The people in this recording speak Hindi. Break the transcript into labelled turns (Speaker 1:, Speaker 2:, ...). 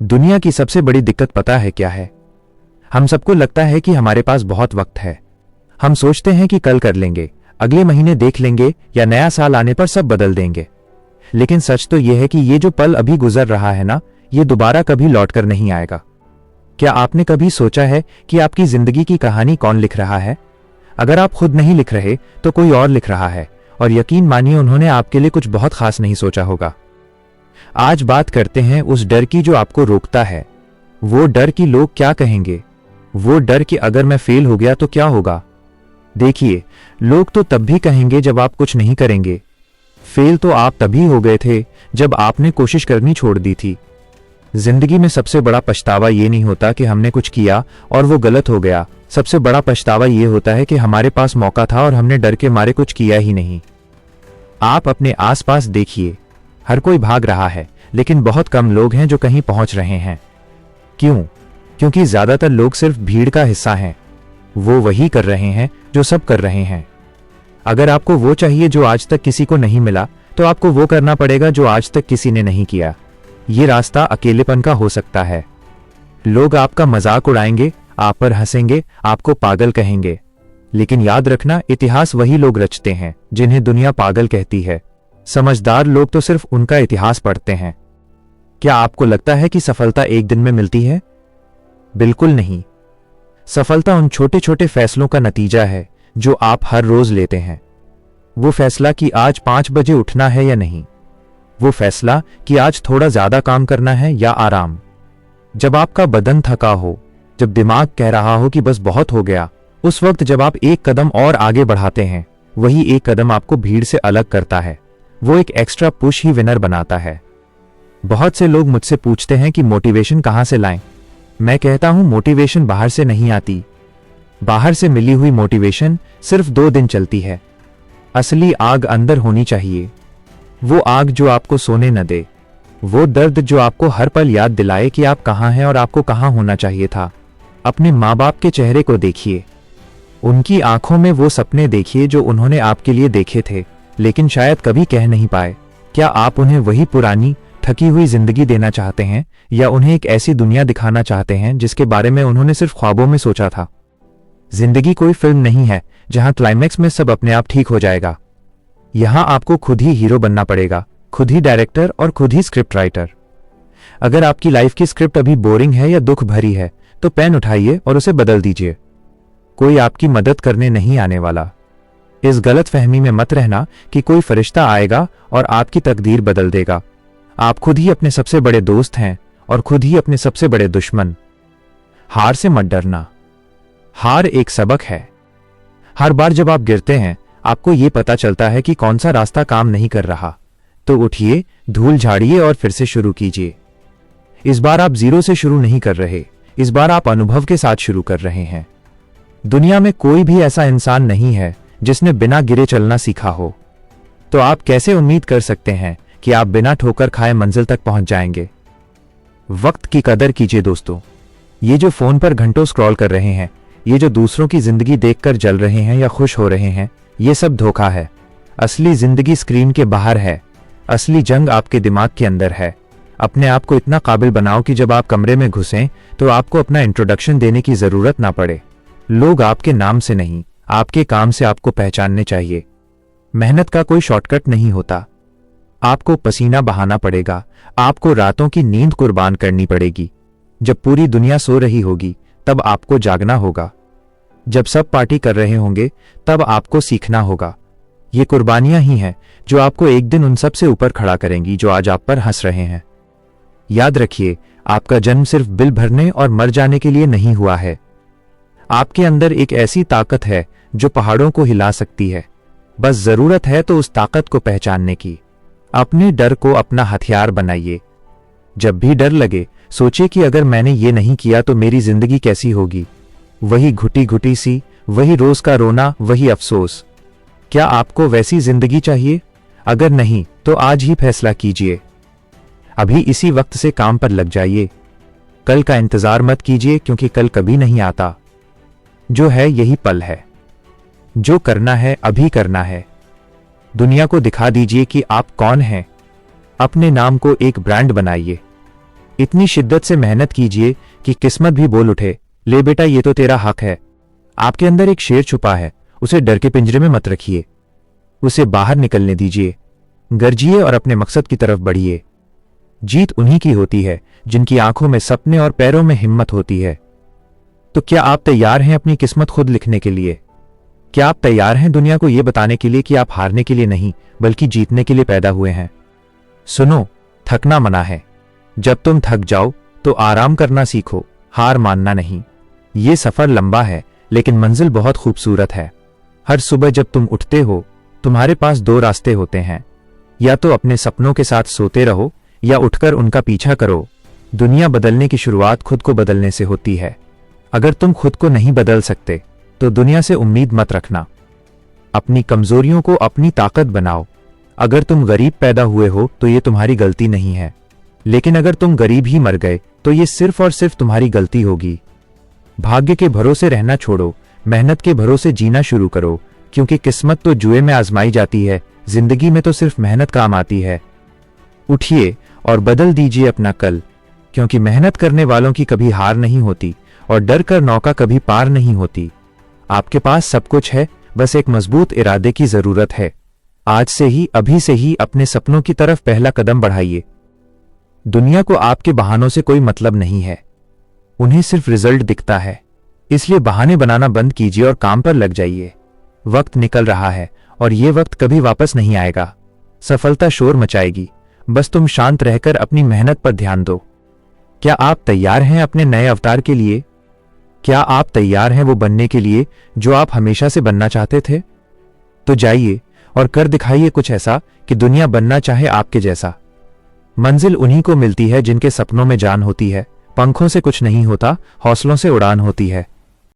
Speaker 1: दुनिया की सबसे बड़ी दिक्कत पता है क्या है? हम सबको लगता है कि हमारे पास बहुत वक्त है। हम सोचते हैं कि कल कर लेंगे, अगले महीने देख लेंगे या नया साल आने पर सब बदल देंगे। लेकिन सच तो यह है कि ये जो पल अभी गुजर रहा है ना, ये दोबारा कभी लौटकर नहीं आएगा। क्या आपने कभी सोचा है कि आपकी जिंदगी की कहानी कौन लिख रहा है? अगर आप खुद नहीं लिख रहे तो कोई और लिख रहा है, और यकीन मानिए उन्होंने आपके लिए कुछ बहुत खास नहीं सोचा होगा। आज बात करते हैं उस डर की जो आपको रोकता है। वो डर कि लोग क्या कहेंगे, वो डर कि अगर मैं फेल हो गया तो क्या होगा। देखिए, लोग तो तब भी कहेंगे जब आप कुछ नहीं करेंगे। फेल तो आप तभी हो गए थे जब आपने कोशिश करनी छोड़ दी थी। जिंदगी में सबसे बड़ा पछतावा ये नहीं होता कि हमने कुछ किया और वो गलत हो गया। सबसे बड़ा पछतावा ये होता है कि हमारे पास मौका था और हमने डर के मारे कुछ किया ही नहीं। आप अपने आसपास देखिए, हर कोई भाग रहा है, लेकिन बहुत कम लोग हैं जो कहीं पहुंच रहे हैं। क्यों? क्योंकि ज्यादातर लोग सिर्फ भीड़ का हिस्सा हैं। वो वही कर रहे हैं जो सब कर रहे हैं। अगर आपको वो चाहिए जो आज तक किसी को नहीं मिला, तो आपको वो करना पड़ेगा जो आज तक किसी ने नहीं किया। ये रास्ता अकेलेपन का हो सकता है। लोग आपका मजाक उड़ाएंगे, आप पर हंसेंगे, आपको पागल कहेंगे। लेकिन याद रखना, इतिहास वही लोग रचते हैं जिन्हें दुनिया पागल कहती है। समझदार लोग तो सिर्फ उनका इतिहास पढ़ते हैं। क्या आपको लगता है कि सफलता एक दिन में मिलती है? बिल्कुल नहीं। सफलता उन छोटे छोटे फैसलों का नतीजा है जो आप हर रोज लेते हैं। वो फैसला कि आज 5 बजे उठना है या नहीं। वो फैसला कि आज थोड़ा ज्यादा काम करना है या आराम। जब आपका बदन थका हो, जब दिमाग कह रहा हो कि बस बहुत हो गया, उस वक्त जब आप एक कदम और आगे बढ़ाते हैं, वही एक कदम आपको भीड़ से अलग करता है। वो एक एक्स्ट्रा पुश ही विनर बनाता है। बहुत से लोग मुझसे पूछते हैं कि मोटिवेशन कहां से लाएं। मैं कहता हूं, मोटिवेशन बाहर से नहीं आती। बाहर से मिली हुई मोटिवेशन सिर्फ 2 दिन चलती है। असली आग अंदर होनी चाहिए। वो आग जो आपको सोने न दे। वो दर्द जो आपको हर पल याद दिलाए कि आप कहां हैं और आपको कहां होना चाहिए था। अपने माँ बाप के चेहरे को देखिए। उनकी आंखों में वो सपने देखिए जो उन्होंने आपके लिए देखे थे, लेकिन शायद कभी कह नहीं पाए। क्या आप उन्हें वही पुरानी थकी हुई जिंदगी देना चाहते हैं, या उन्हें एक ऐसी दुनिया दिखाना चाहते हैं जिसके बारे में उन्होंने सिर्फ ख्वाबों में सोचा था? जिंदगी कोई फिल्म नहीं है जहां क्लाइमैक्स में सब अपने आप ठीक हो जाएगा। यहां आपको खुद ही हीरो बनना पड़ेगा, खुद ही डायरेक्टर और खुद ही स्क्रिप्ट राइटर। अगर आपकी लाइफ की स्क्रिप्ट अभी बोरिंग है या दुख भरी है, तो पेन उठाइए और उसे बदल दीजिए। कोई आपकी मदद करने नहीं आने वाला। इस गलत फहमी में मत रहना कि कोई फरिश्ता आएगा और आपकी तकदीर बदल देगा। आप खुद ही अपने सबसे बड़े दोस्त हैं और खुद ही अपने सबसे बड़े दुश्मन। हार से मत डरना। हार एक सबक है। हर बार जब आप गिरते हैं, आपको यह पता चलता है कि कौन सा रास्ता काम नहीं कर रहा। तो उठिए, धूल झाड़िए और फिर से शुरू कीजिए। इस बार आप 0 से शुरू नहीं कर रहे, इस बार आप अनुभव के साथ शुरू कर रहे हैं। दुनिया में कोई भी ऐसा इंसान नहीं है जिसने बिना गिरे चलना सीखा हो। तो आप कैसे उम्मीद कर सकते हैं कि आप बिना ठोकर खाए मंजिल तक पहुंच जाएंगे? वक्त की कदर कीजिए दोस्तों। ये जो फोन पर घंटों स्क्रॉल कर रहे हैं, ये जो दूसरों की जिंदगी देखकर जल रहे हैं या खुश हो रहे हैं, ये सब धोखा है। असली जिंदगी स्क्रीन के बाहर है। असली जंग आपके दिमाग के अंदर है। अपने आप को इतना काबिल बनाओ कि जब आप कमरे में घुसें तो आपको अपना इंट्रोडक्शन देने की जरूरत ना पड़े। लोग आपके नाम से नहीं, आपके काम से आपको पहचानने चाहिए। मेहनत का कोई शॉर्टकट नहीं होता। आपको पसीना बहाना पड़ेगा, आपको रातों की नींद कुर्बान करनी पड़ेगी। जब पूरी दुनिया सो रही होगी, तब आपको जागना होगा। जब सब पार्टी कर रहे होंगे, तब आपको सीखना होगा। ये कुर्बानियां ही हैं जो आपको एक दिन उन सब से ऊपर खड़ा करेंगी जो आज आप पर हंस रहे हैं। याद रखिए, आपका जन्म सिर्फ बिल भरने और मर जाने के लिए नहीं हुआ है। आपके अंदर एक ऐसी ताकत है जो पहाड़ों को हिला सकती है। बस जरूरत है तो उस ताकत को पहचानने की। अपने डर को अपना हथियार बनाइए। जब भी डर लगे, सोचिए कि अगर मैंने ये नहीं किया तो मेरी जिंदगी कैसी होगी। वही घुटी घुटी सी, वही रोज का रोना, वही अफसोस। क्या आपको वैसी जिंदगी चाहिए? अगर नहीं, तो आज ही फैसला कीजिए। अभी इसी वक्त से काम पर लग जाइए। कल का इंतजार मत कीजिए, क्योंकि कल कभी नहीं आता। जो है यही पल है। जो करना है अभी करना है। दुनिया को दिखा दीजिए कि आप कौन हैं। अपने नाम को एक ब्रांड बनाइए। इतनी शिद्दत से मेहनत कीजिए कि किस्मत भी बोल उठे, ले बेटा ये तो तेरा हक है। आपके अंदर एक शेर छुपा है, उसे डर के पिंजरे में मत रखिए, उसे बाहर निकलने दीजिए। गरजिए और अपने मकसद की तरफ बढ़िए। जीत उन्हीं की होती है जिनकी आंखों में सपने और पैरों में हिम्मत होती है। तो क्या आप तैयार हैं अपनी किस्मत खुद लिखने के लिए? क्या आप तैयार हैं दुनिया को यह बताने के लिए कि आप हारने के लिए नहीं बल्कि जीतने के लिए पैदा हुए हैं? सुनो, थकना मना है। जब तुम थक जाओ तो आराम करना सीखो, हार मानना नहीं। ये सफर लंबा है लेकिन मंजिल बहुत खूबसूरत है। हर सुबह जब तुम उठते हो तुम्हारे पास दो रास्ते होते हैं, या तो अपने सपनों के साथ सोते रहो या उठकर उनका पीछा करो। दुनिया बदलने की शुरुआत खुद को बदलने से होती है। अगर तुम खुद को नहीं बदल सकते तो दुनिया से उम्मीद मत रखना। अपनी कमजोरियों को अपनी ताकत बनाओ। अगर तुम गरीब पैदा हुए हो तो ये तुम्हारी गलती नहीं है, लेकिन अगर तुम गरीब ही मर गए तो ये सिर्फ और सिर्फ तुम्हारी गलती होगी। भाग्य के भरोसे रहना छोड़ो, मेहनत के भरोसे जीना शुरू करो, क्योंकि किस्मत तो जुए में आजमाई जाती है, जिंदगी में तो सिर्फ मेहनत काम आती है। उठिए और बदल दीजिए अपना कल, क्योंकि मेहनत करने वालों की कभी हार नहीं होती और डर कर नौका कभी पार नहीं होती। आपके पास सब कुछ है, बस एक मजबूत इरादे की जरूरत है। आज से ही, अभी से ही अपने सपनों की तरफ पहला कदम बढ़ाइए। दुनिया को आपके बहानों से कोई मतलब नहीं है, उन्हें सिर्फ रिजल्ट दिखता है। इसलिए बहाने बनाना बंद कीजिए और काम पर लग जाइए। वक्त निकल रहा है और ये वक्त कभी वापस नहीं आएगा। सफलता शोर मचाएगी, बस तुम शांत रहकर अपनी मेहनत पर ध्यान दो। क्या आप तैयार हैं अपने नए अवतार के लिए? क्या आप तैयार हैं वो बनने के लिए जो आप हमेशा से बनना चाहते थे? तो जाइए और कर दिखाइए कुछ ऐसा कि दुनिया बनना चाहे आपके जैसा। मंजिल उन्हीं को मिलती है जिनके सपनों में जान होती है। पंखों से कुछ नहीं होता, हौसलों से उड़ान होती है।